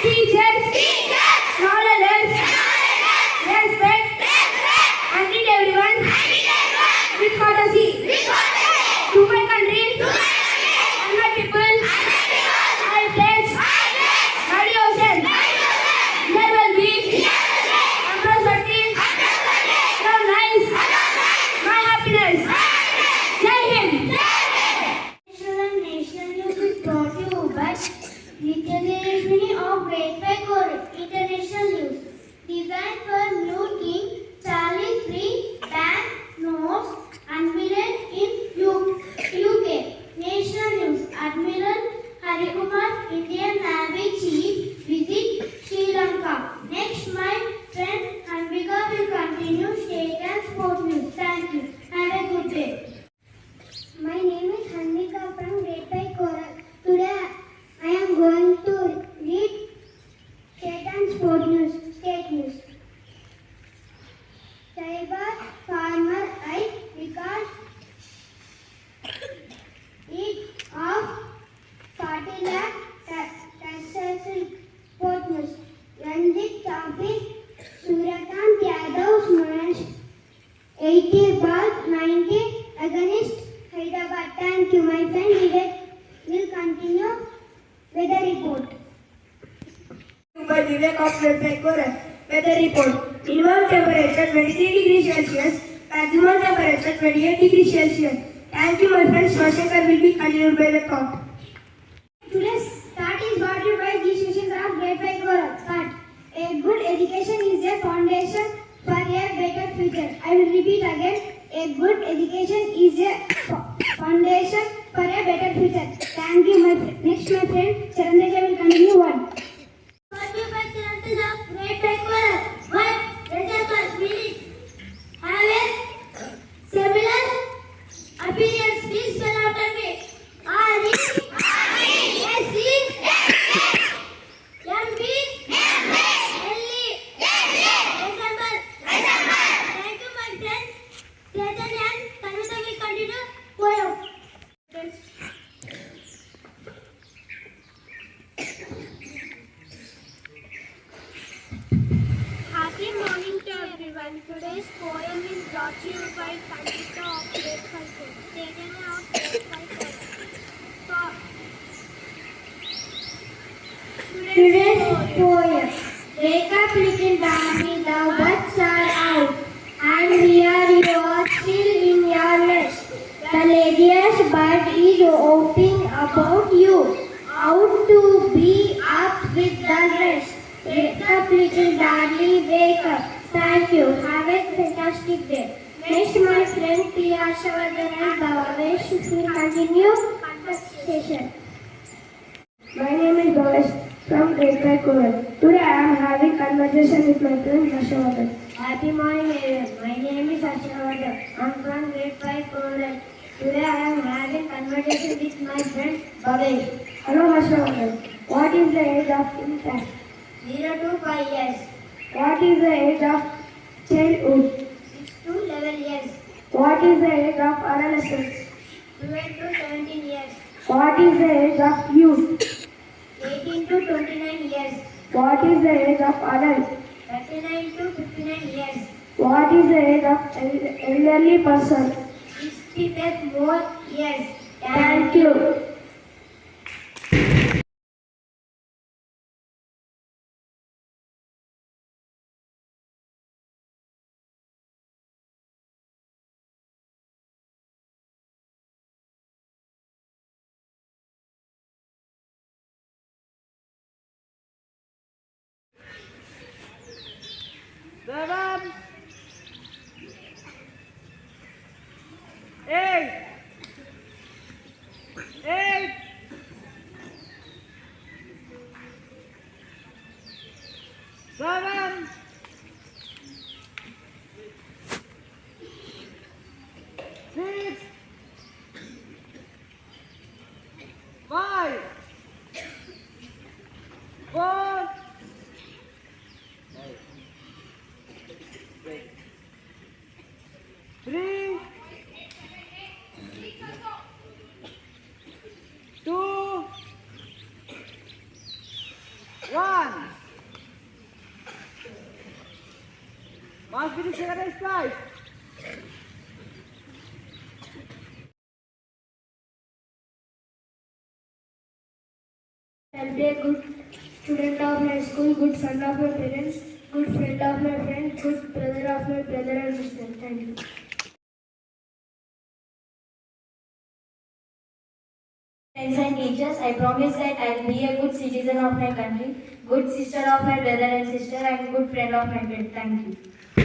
Teachers, knowledge, respect, and treat everyone with courtesy. To my country and my people, I pledge my devotion. There will be prosperity, long life, my happiness. Jai Hind. National news is brought to you by Nityadeshwini of Grade 5 Core International News. Designed for new King Charles III Bank Notes unveiled in UK. National News. Admiral Harikumar, Indian Navy Chief, visit Sri Lanka. Next, my friend Hanvika will continue state and sport news. Thank you. Have a good day. My name is Hanvika from Grade 5 Core. Today I am going to read state and sport news. State news. Cyber farmer I record it of 40 lakh sport news. Ranjit Trophy Suryakant Yadav smashed 80 ball 90 against Hyderabad. Thank you, my friend. Vivek will continue with the report. By Vivek of Vivek weather report. Minimum temperature 23 degrees Celsius, maximum temperature 28 degrees Celsius. Thank you, my friends. Shashakar will be continued by the talk. Today's start is brought to you by G. Shishindra of Grade 5 Core. Start. A good education is a foundation for a better future. I will repeat again. A good education is a foundation for a better future. Thank you, my friend. Next, my friend Charandeja will continue one. Brought to you by Charandeja of Grade 5 Core. One. Reservoir will have a similar appearance. Please spell after me. Happy morning to everyone. Today's poem is brought to you by Kandita of Grade 5 Core. Chaitanya of Grade 5 Core. Today's poem. Wake up, little baby, the birds are out, and here you are still in your nest. The laziest bird is hoping about you, out to be up with the rest. Wake up, little darling, wake up. Thank you. Have a fantastic day. Next, my friend Priya Shavardhan and Bhavesh will continue conversation. My name is Bhavesh from Grade 5 Core. Today I am having conversation with my friend Hashavardhan. Happy morning, everyone. My name is Ashavardhan. I am from Grade 5 Core. Today I am having conversation with my friend Bhavesh. Hello Hashavardhan. What is the age of infant? 0 to 5 years. What is the age of childhood? 6 to 11 years. What is the age of adolescence? 12 to 17 years. What is the age of youth? 18 to 29 years. What is the age of adult? 39 to 59 years. What is the age of elderly person? 60 more years. Thank you. Seven, 8, 7, 6, 5, 4, 3, 2, 1. Must be the second prize. I'll be a good student of my school, good son of my parents, good friend of my friend, good brother of my brother and sister. Thank you. Friends and teachers, I promise that I will be a good citizen of my country, good sister of my brother and sister, and good friend of my friend. Thank you.